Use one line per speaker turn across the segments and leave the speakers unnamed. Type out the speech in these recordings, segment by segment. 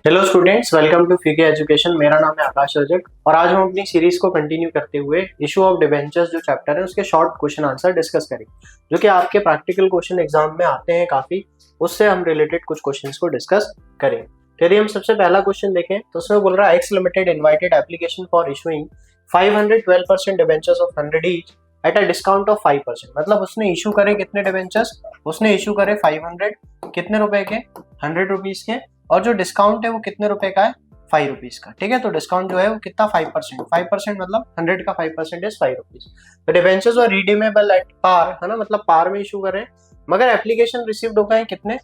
Hello students, welcome to फीके education. मेरा नाम है आकाश रजक और आज हम अपनी सीरीज को कंटिन्यू करते हुए इशू ऑफ डिबेंचर्स जो चैप्टर है उसके शॉर्ट क्वेश्चन आंसर डिस्कस करेंगे, जो कि आपके प्रैक्टिकल क्वेश्चन एग्जाम में आते हैं काफी। उससे हम रिलेटेड कुछ क्वेश्चंस को डिस्कस करें। तो यदि हम सबसे पहला क्वेश्चन देखें तो उसमें बोल रहा है x limited invited application for issuing 512% debentures of 100 each at a discount of 5%। मतलब उसने इशू करे कितने डिबेंचर्स, उसने इशू करे 500 कितने रुपए के, 100 रुपीज के, और जो डिस्काउंट है वो कितने रुपए का है, 5 रुपीज का। ठीक है, तो डिस्काउंट जो है वो कितना, 5%। 5% मतलब 100 का 5% इज 5 रुपीज। तो डिबेंचर्स और रिडीमेबल एट पार है ना, मतलब पार में इशू करें, मगर एप्लीकेशन रिसीव्ड हो गए कितने,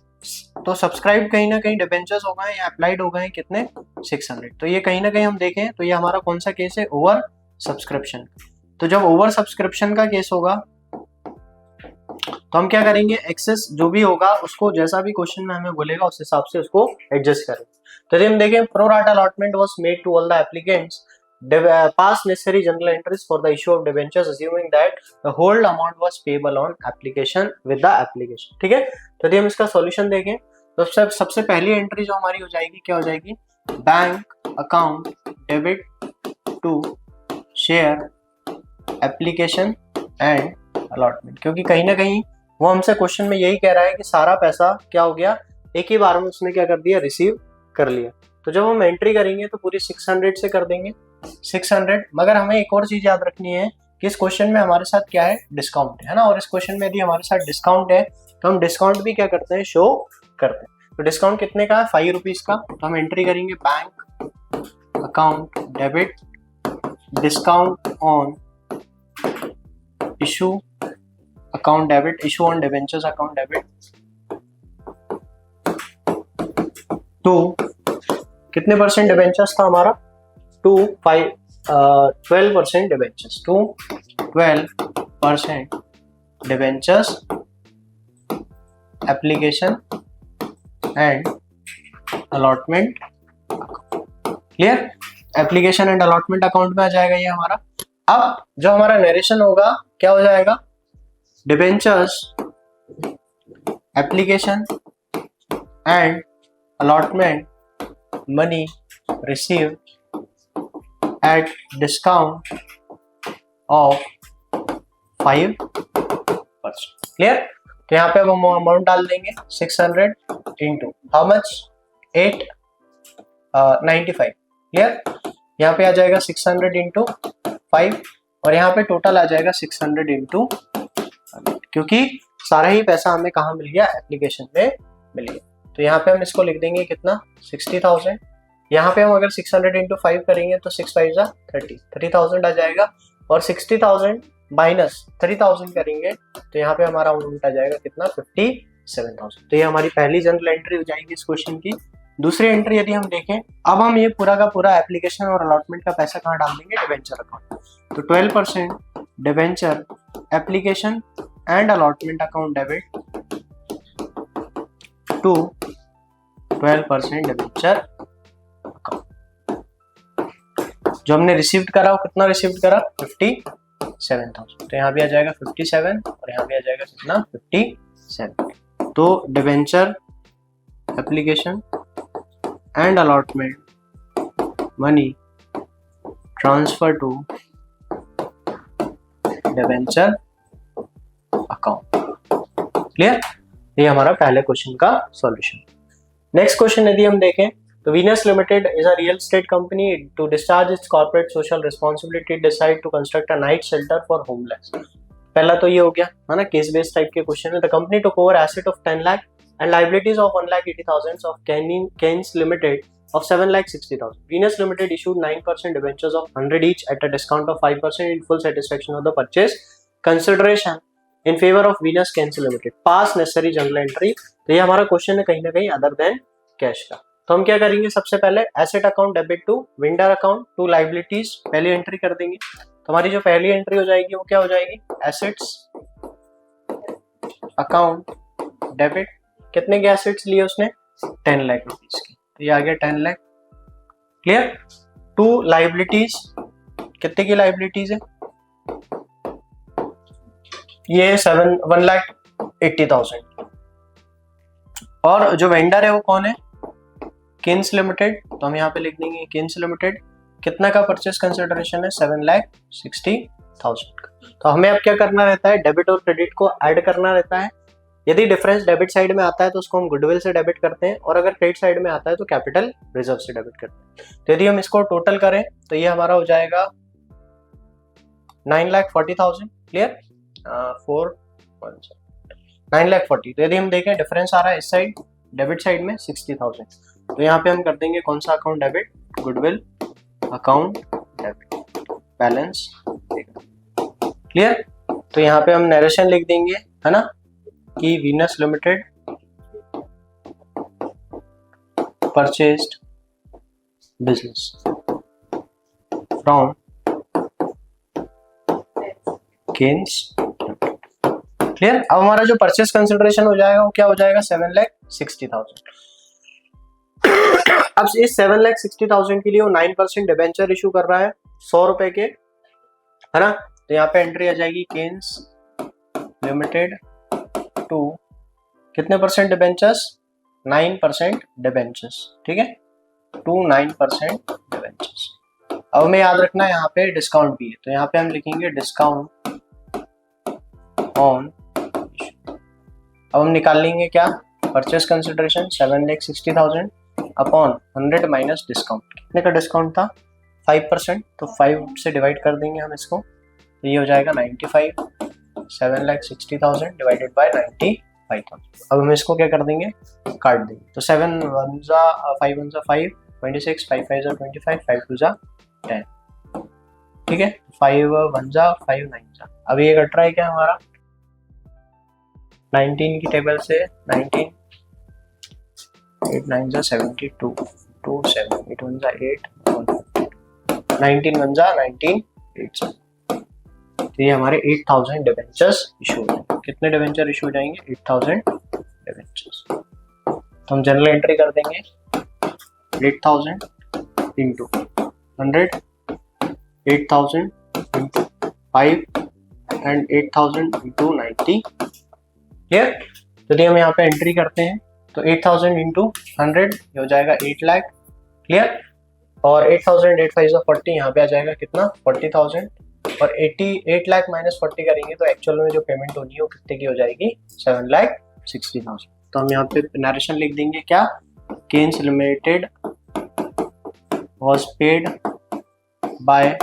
तो सब्सक्राइब कहीं ना कहीं डिबेंचर्स हो गए या अप्लाइड हो गए कितने, 600। तो ये कहीं ना कहीं हम देखें तो ये हमारा कौन सा केस है, ओवर सब्सक्रिप्शन। तो जब ओवर सब्सक्रिप्शन का केस होगा तो हम क्या करेंगे, एक्सेस जो भी होगा उसको जैसा भी क्वेश्चन में हमें बोलेगा उस हिसाब से उसको एडजस्ट करें। तो यदि हम देखें, pro rata allotment was made to all the applicants, pass necessary journal entries for the issue of debentures assuming that the whole amount was payable on application with the application। ठीक है, तो यदि हम इसका सॉल्यूशन देखें तो सबसे पहली एंट्री जो हमारी हो जाएगी क्या हो जाएगी, bank account debit to share application and allotment, क्योंकि कहीं ना कहीं वो हमसे क्वेश्चन में यही कह रहा है कि सारा पैसा क्या हो गया, एक ही बार में उसने क्या कर दिया, रिसीव कर लिया। तो जब हम एंट्री करेंगे तो पूरी 600 से कर देंगे 600। मगर हमें एक और चीज याद रखनी है कि इस क्वेश्चन में हमारे साथ क्या है, डिस्काउंट है ना, और इस क्वेश्चन में यदि हमारे साथ डिस्काउंट है तो हम डिस्काउंट भी क्या करते हैं, शो करते हैं। तो डिस्काउंट कितने का है, 5 रुपीज का। तो हम एंट्री करेंगे bank account debit discount on issue account debit, issue on debentures account debit to कितने परसेंट डिबेंचर्स था हमारा, to 12% debentures, to 12% debentures application and allotment. Clear, application and allotment account में आ जाएगा ये हमारा। अब जो हमारा नरेशन होगा क्या हो जाएगा, debentures application and allotment money receive at discount of 5%। Clear, तो यहाँ पे अब हम अमाउंट डाल देंगे 600 इंटू हाउ मच, 895। क्लियर, यहाँ पे आ जाएगा 600 इंटू 5 और यहाँ पे टोटल आ जाएगा 600 इंटू, क्योंकि सारा ही पैसा हमें कहाँ मिल गया, एप्लीकेशन में मिल गया। तो यहाँ पे हम इसको लिख देंगे कितना, 60,000। यहाँ पे हम अगर 600 इंटू 5 करेंगे तो 6 5 30,000 आ जाएगा, और 60,000 माइनस 30,000 करेंगे तो यहाँ पे हमारा अमाउंट आ जाएगा कितना, 57,000। तो ये हमारी पहली जनरल एंट्री हो जाएगी इस क्वेश्चन की। दूसरी एंट्री यदि हम देखें, अब हम ये पूरा का पूरा एप्लीकेशन और अलॉटमेंट का पैसा कहाँ डाल देंगे, डिबेंचर अकाउंट। तो 12% debenture application and allotment account debit to 12% debenture account. जो हमने रिसीव्ड करा वो कितना रिसीव्ड करा, 57,000। तो यहाँ भी आ जाएगा 57 और यहाँ भी आ जाएगा कितना, 57। तो debenture application and allotment money transfer to debenture account. Clear, ये हमारा पहले क्वेश्चन का सॉल्यूशन। नेक्स्ट क्वेश्चन यदि हम देखें तो Venus limited is a real estate company to discharge its corporate social responsibility decide to construct a night shelter for homeless. पहला तो ये हो गया है ना, केस बेस्ड टाइप के क्वेश्चन है। The company took over asset of 10 lakh and liabilities of 1,80,000 of Keynes Limited of 7,60,000. Venus Limited issued 9% debentures of 100 each at a discount of 5% in full satisfaction of the purchase consideration in favor of Venus Keynes Limited. Pass necessary journal entry। तो ये हमारा question है कहीं ना कहीं other than cash का। तो हम क्या करेंगे, सबसे पहले asset account debit to vendor account to liabilities पहली एंट्री कर देंगे। तो हमारी जो पहली एंट्री हो जाएगी वो क्या हो जाएगी, एसेट्स अकाउंट डेबिट, कितने के एसेट्स लिए उसने, 10 लाख रुपीज की, तो ये आ गया 10 लाख। क्लियर, टू लाइबिलिटीज, कितने की लाइबिलिटीज है, ये 1,80,000। और जो वेंडर है वो कौन है, केन्स लिमिटेड, तो हम यहाँ पे लिख देंगे केन्स लिमिटेड, कितना का परचेस कंसिडरेशन है 7,60,000 का। तो हमें अब क्या करना रहता है, डेबिट और क्रेडिट को ऐड करना रहता है। यदि डिफरेंस डेबिट साइड में आता है तो उसको हम गुडविल से डेबिट करते हैं, और अगर क्रेडिट साइड में आता है तो कैपिटल रिजर्व से डेबिट करते हैं। तो यदि हम इसको टोटल करें तो ये हमारा हो जाएगा 9,40,000, क्लियर, 9,40,000। तो यदि हम देखें डिफरेंस आ रहा है इस साइड डेबिट साइड में 60,000, तो यहाँ पे हम कर देंगे कौन सा account debit, goodwill account debit, balance, clear. तो यहाँ पे हम नरेशन लिख देंगे, है ना, कि Venus limited purchased business from Kanes, clear. अब हमारा जो परचेस कंसिडरेशन हो जाएगा वो क्या हो जाएगा 7,60,000। अब इस 7,60,000 के लिए वो 9% डिबेंचर इशू कर रहा है 100 रुपए के, है ना। तो यहाँ पे एंट्री आ जाएगी केन्स लिमिटेड टू कितने परसेंट डिबेंचर्स, 9% डिबेंचर्स, ठीक है, टू 9% डिबेंचर्स। अब हमें याद रखना है यहाँ पे डिस्काउंट भी है, तो यहाँ पे हम लिखेंगे डिस्काउंट ऑन। अब हम निकाल लेंगे क्या, purchase consideration 7,60,000 upon 100 minus discount. कितने का डिस्काउंट था 5%, तो 5 से डिवाइड कर देंगे हम इसको, तो ये हो जाएगा 95, 7,60,000 डिवाइडेड बाय 95,000। अब हम इसको क्या कर देंगे, काट देंगे। तो 7 1 जा 5 1 जा 5, 26, 5 5 जा 25, 5 2 जा 10, ठीक है, 5 1 जा 5 9 जा। अब ये कट रहा है क्या हमारा 19 की टेबल से, 19 8 9 जा 72, 2 7 8 1 जा 8, 19 1 जा 19, 8 जा। तो ये हमारे 8,000 डिबेंचर्स इशू हो जाएंगे। कितने डिबेंचर इशू हो जाएंगे 8,000 डिबेंचर्स। तो हम जनरल एंट्री कर देंगे 8,000 into 100, 8,000 into 5 and 8,000 into 90, clear. यदि हम यहाँ पे एंट्री करते हैं तो 8,000 इंटू 100 हो जाएगा 8 लाख, क्लियर। और 8,000 8 5 40, यहाँ पे आ जाएगा कितना 40,000, और 8 लाख माइनस 40 करेंगे तो एक्चुअल में जो पेमेंट होनी है वो कितने की हो जाएगी 7,60,000। तो हम यहाँ पे नरेशन लिख देंगे क्या, Kanes limited was paid by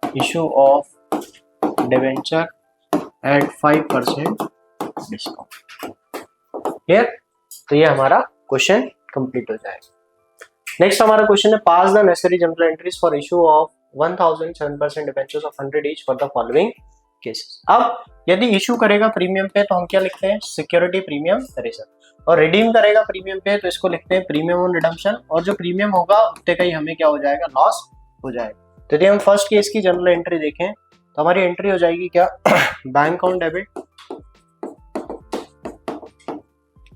issue of debenture at 5% discount, clear. तो ये हमारा क्वेश्चन कंप्लीट हो जाएगा। नेक्स्ट हमारा क्वेश्चन है pass the necessary journal entries for issue of 1,007% debentures of 100 each for the following cases. अब यदि इशू करेगा प्रीमियम पे तो हम क्या लिखते हैं सिक्योरिटी प्रीमियम रिजर्व, और रिडीम करेगा प्रीमियम पे तो इसको लिखते हैं प्रीमियम ऑन रिडम्पशन, और जो प्रीमियम होगा उतने का ही हमें क्या हो जाएगा लॉस हो जाएगा। तो यदि हम फर्स्ट केस की जनरल एंट्री देखें तो हमारी एंट्री हो जाएगी क्या बैंक अकाउंट डेबिट।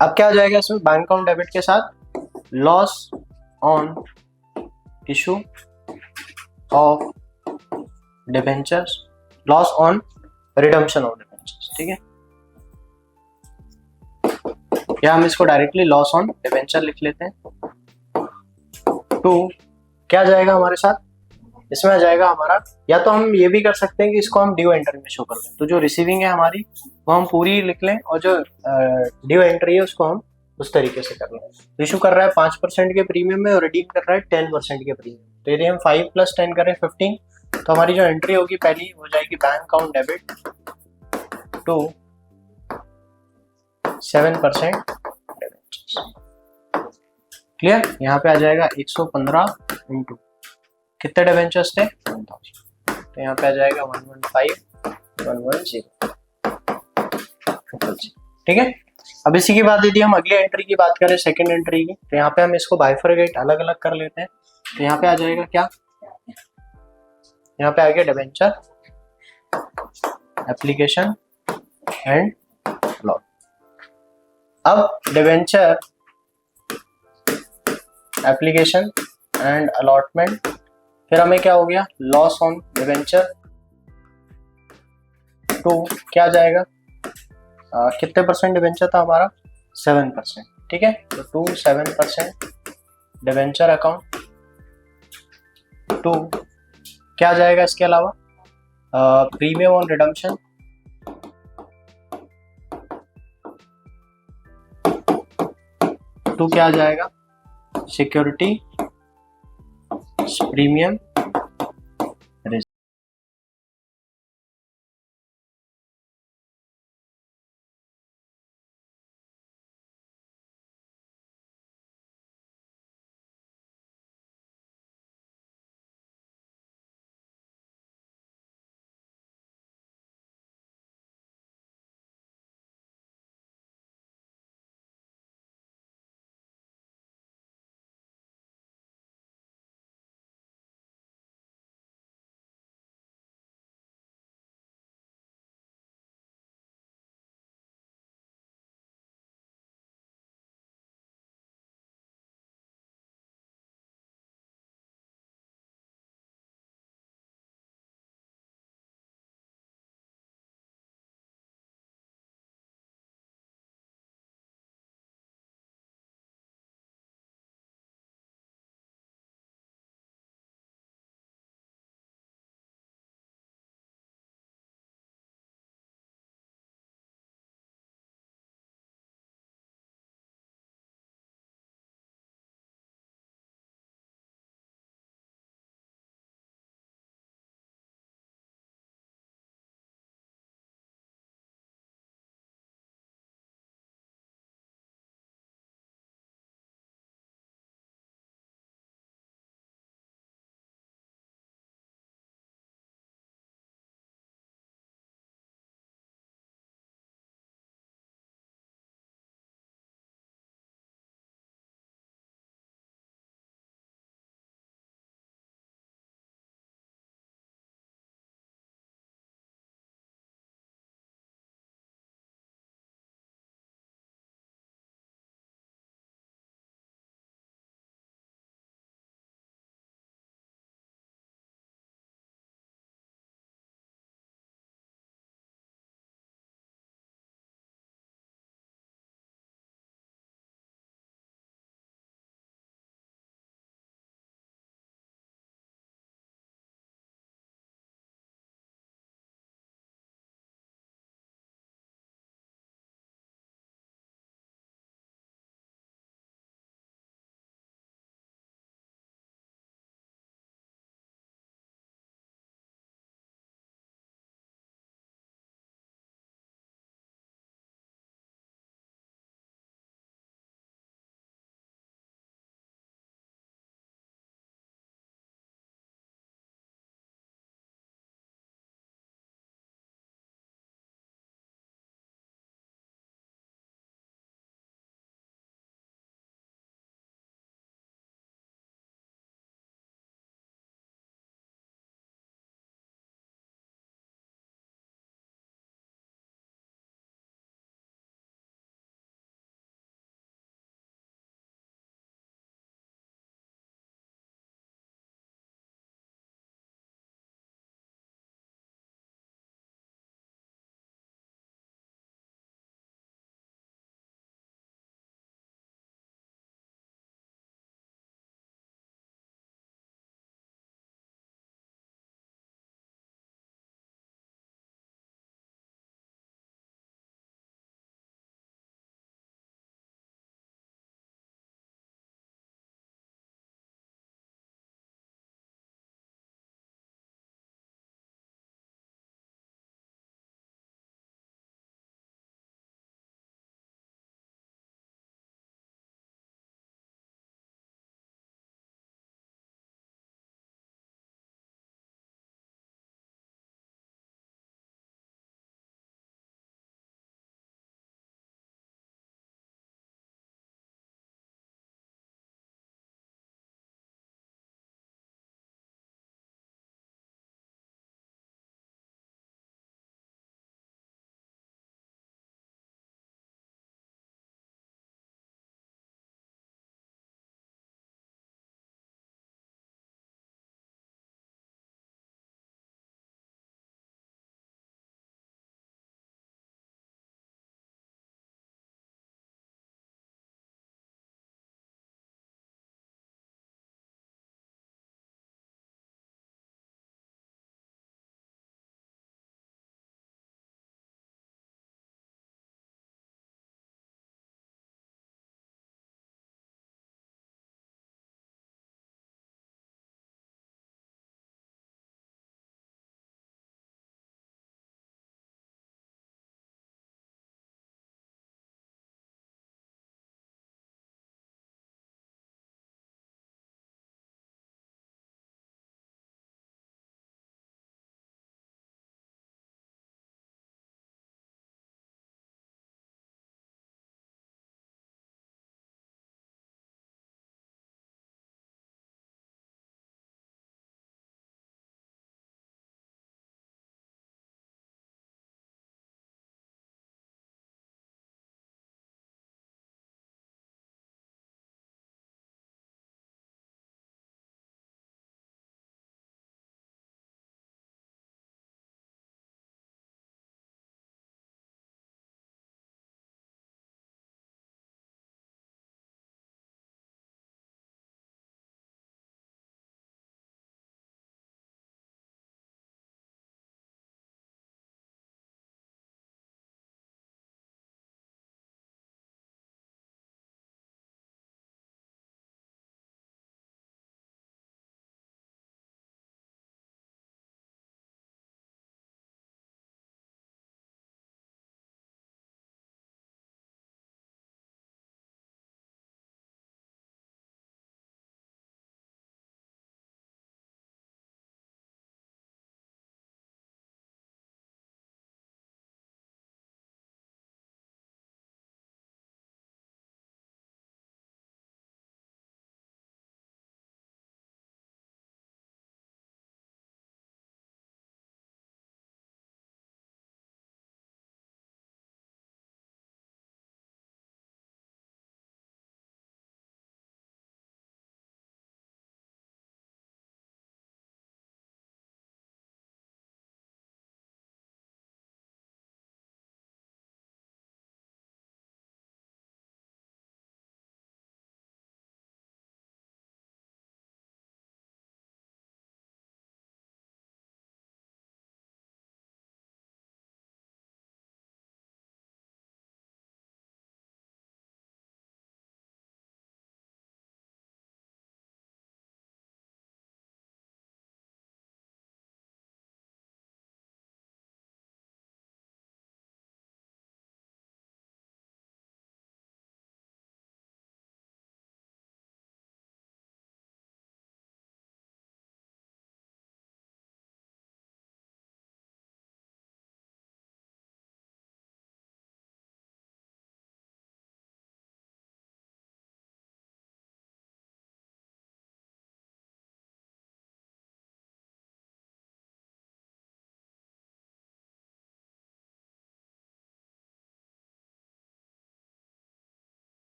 अब क्या हो जाएगा इसमें बैंक अकाउंट डेबिट के साथ loss on issue of debentures, loss on redemption of debentures, ठीक है, या हम इसको डायरेक्टली लॉस ऑन डिबेंचर लिख लेते हैं। टू क्या जाएगा हमारे साथ, इसमें आ जाएगा हमारा, या तो हम ये भी कर सकते हैं कि इसको हम ड्यू एंट्री में शो कर दें, तो जो रिसीविंग है हमारी वो हम पूरी लिख लें और जो ड्यू एंट्री है उसको हम उस तरीके से कर लें। तो इशू कर रहा है 5% के प्रीमियम में और रिडीम कर रहा है 10% के प्रीमियम। तो यदि हम 5 + 10 करें 15, तो हमारी जो एंट्री होगी पहली हो जाएगी bank account debit to 7% debentures, clear. यहाँ पे आ जाएगा 115 इंटू कितने डिबेंचर्स थे 1000, तो यहाँ पे आ जाएगा 115,110, ठीक है। अब इसी के बाद यदि हम अगली एंट्री की बात करें सेकंड एंट्री की, तो यहाँ पे हम इसको बाइफरगेट अलग अलग कर लेते हैं। तो यहाँ पे आ जाएगा क्या, यहाँ पे आ गया डिबेंचर एप्लीकेशन एंड लॉट। अब डिबेंचर एप्लीकेशन एंड अलॉटमेंट, फिर हमें क्या हो गया लॉस ऑन डिबेंचर टू क्या जाएगा कितने परसेंट डिबेंचर था हमारा 7%, ठीक है। तो 7% डिवेंचर अकाउंट। 2 क्या जाएगा इसके अलावा? Premium on redemption. 2 क्या जाएगा? सिक्योरिटी प्रीमियम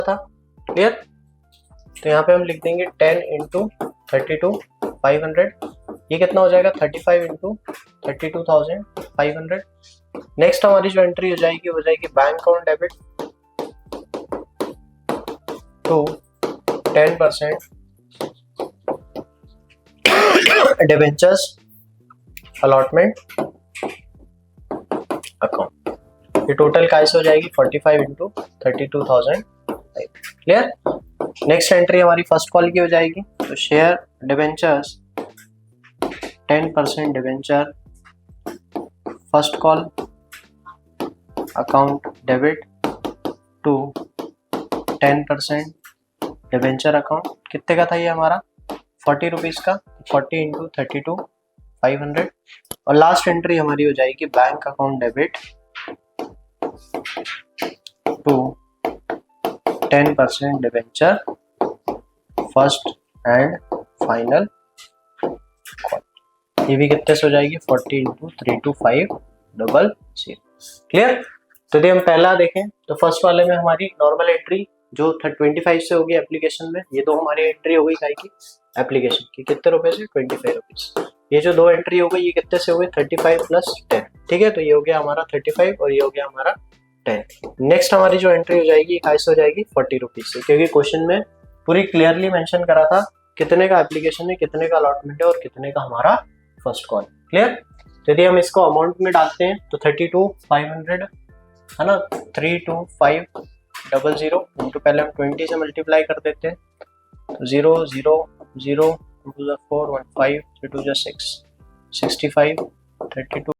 था। क्लियर? तो यहाँ पे हम लिख देंगे 10 इंटू 32 500, ये कितना हो जाएगा 35 इंटू 32,500। नेक्स्ट हमारी जो एंट्री हो जाएगी वो जाएगी bank account debit to 10% debentures allotment account. ये टोटल कैसे हो जाएगी 45 इंटू 32,000। क्लियर? नेक्स्ट एंट्री हमारी फर्स्ट कॉल की हो जाएगी, तो share debentures 10% debenture first call account debit to 10% debenture account. कितने का था ये हमारा 40 रुपीज का, 40 इंटू 32 500। और लास्ट एंट्री हमारी हो जाएगी bank account debit to 10% debenture first and final call. ये भी कितने से हो जाएगी 40 इंटू 32500। क्लियर? तो यदि हम पहला देखें तो फर्स्ट वाले में हमारी नॉर्मल एंट्री जो 25 से होगी एप्लीकेशन में, ये दो हमारी एंट्री हो गई काय की एप्लीकेशन की, कितने रुपए से 25 रुपीज। ये जो दो एंट्री हो गई ये कितने से हो गई 35 प्लस 10। ठीक है, तो ये हो गया हमारा 35 और ये हो गया हमारा 10। नेक्स्ट हमारी जो एंट्री हो जाएगी कैसे हो जाएगी 40 रुपीज से, क्योंकि क्वेश्चन में पूरी क्लियरली मेंशन करा था कितने का एप्लीकेशन है, कितने का अलॉटमेंट है और कितने का हमारा फर्स्ट कॉल। क्लियर? यदि हम इसको अमाउंट में डालते हैं तो 32,500 है ना, 32,500 इंटू पहले हम 20 से मल्टीप्लाई कर देते हैं, तो 0 0 0 2 4 1 5 3 2 6 65 32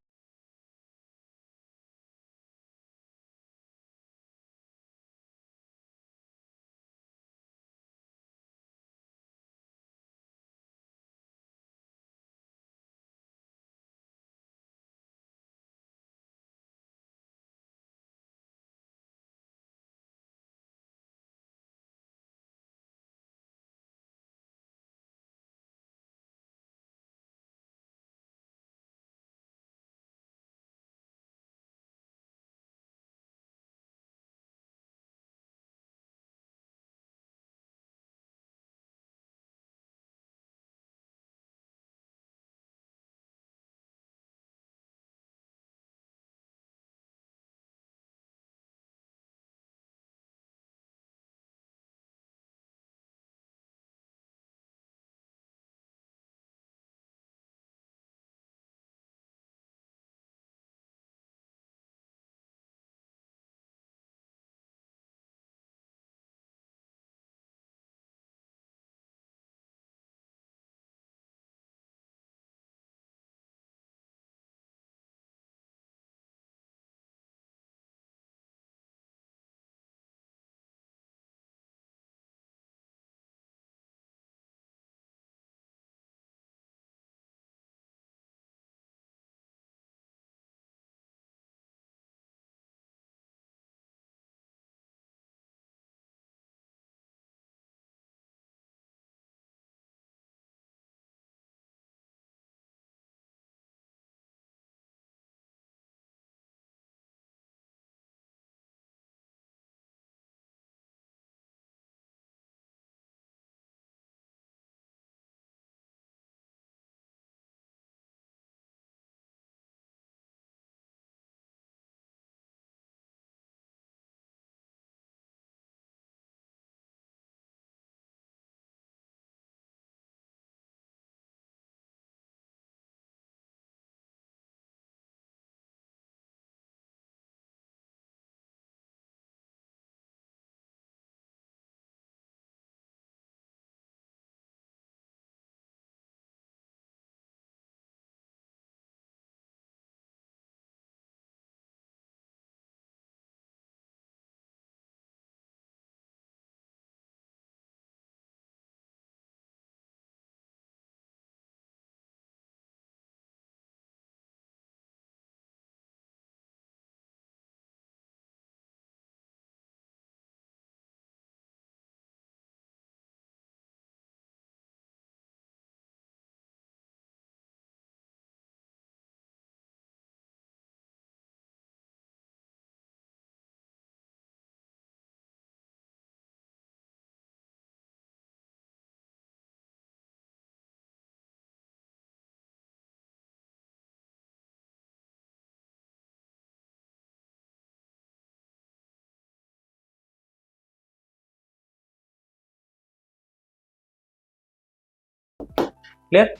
क्लियर।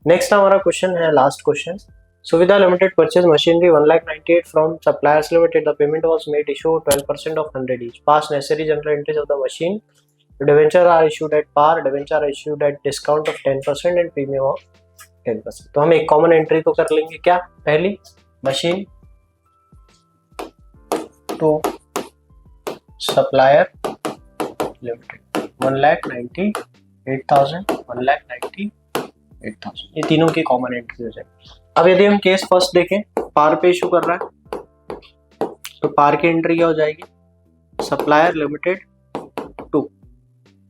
नेक्स्ट हमारा क्वेश्चन है last question. Suvidha Limited purchased machinery 1,98,000 from Suppliers Limited. The payment was made, issue 12% of 100 each. Past necessary general entries of the machine. The debentures are issued at par. Debentures are issued at discount of 10% and premium of 10%. तो हम एक common entry तो कर लेंगे क्या। पहली machine to supplier limited 1,98,000 1,98,000 ये तीनों की कॉमन एंट्री हो जाएगी। अब यदि हम केस फर्स्ट देखें, पार पे इशू कर रहा है तो पार की एंट्री क्या हो जाएगी, सप्लायर लिमिटेड टू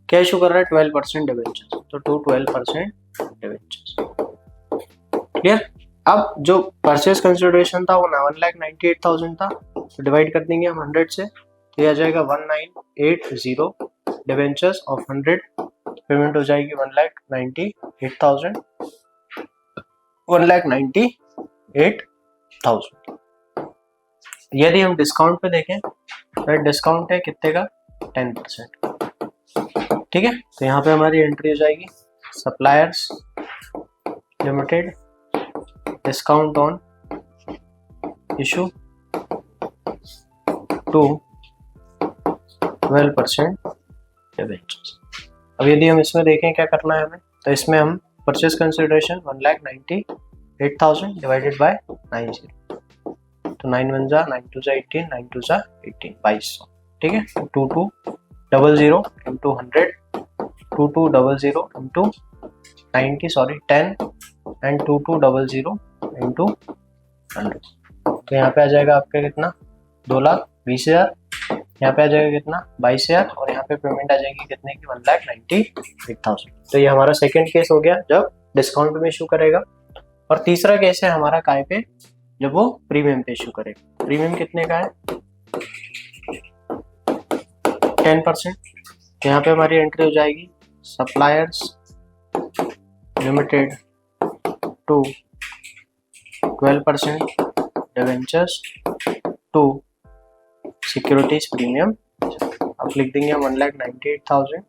क्या इशू कर रहा है 12% डिवेंचर्स, तो टू 12% डिवेंचर्स। क्लियर। अब जो परचेज कंसिडरेशन था वो 1,98,000 था, तो डिवाइड कर देंगे हम 100 से, तो ये आ जाएगा 1,980 डिवेंचर्स ऑफ 100, पेमेंट हो जाएगी 1,98,000 1,98,000। यदि हम डिस्काउंट पे देखें तो डिस्काउंट है कितने का 10%। ठीक है, तो यहाँ पे हमारी एंट्री हो जाएगी suppliers limited discount on issue to 12% debentures. अब यदि हम इसमें देखें क्या करना है हमें, तो इसमें हम परचेज कंसिडरेशन 1,98,000 डिवाइडेड बाय 90, तो 9 1 जा 9 2 जा 18 9 2 जा 18 2200। ठीक है, 2200 into 100 2200 into 90 sorry 10 and 2200 into 100, तो यहाँ पे आ जाएगा आपका कितना 2,20,000, यहाँ पे आ जाएगा कितना 22,000 और यहाँ पे पेमेंट आ जाएगी कितने की 1,98,000। तो ये हमारा सेकंड केस हो गया जब डिस्काउंट में इशू करेगा। और तीसरा केस है हमारा काय पे, जब वो प्रीमियम पे इशू करेगा। प्रीमियम कितने का है 10%, तो यहाँ पे हमारी एंट्री हो जाएगी suppliers limited to 12% debentures to securities premium. अब लिख देंगे हम 1,98,000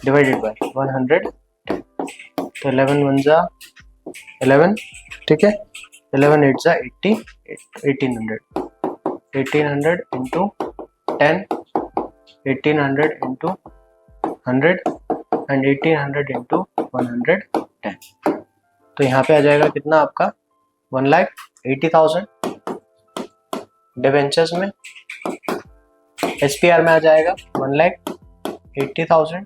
डिवाइडेड बाय 100, तो 11 1 जा 11, ठीक है 11 8 जा 80 1800 इंटू 10 1800 इंटू 100 एंड 1800 इंटू 110, तो यहाँ पे आ जाएगा कितना आपका 1,80,000 डिवेंचर्स में। एसपीआर में आ जाएगा 1,80,000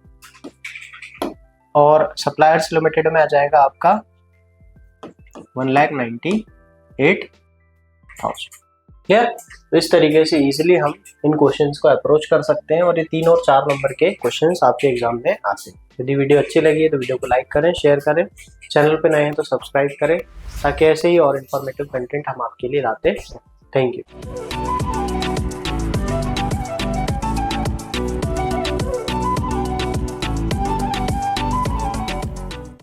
और सप्लायर्स लिमिटेड में आ जाएगा आपका 1,98,000। क्लियर। तो इस तरीके से इजीली हम इन क्वेश्चंस को अप्रोच कर सकते हैं और ये 3 और 4 नंबर के क्वेश्चंस आपके एग्जाम में आते हैं। यदि वीडियो अच्छी लगी है तो वीडियो को लाइक करें, शेयर करें, चैनल पे नए हैं तो सब्सक्राइब करें, ताकि ऐसे ही और इन्फॉर्मेटिव कंटेंट हम आपके लिए लाते हैं। Thank you.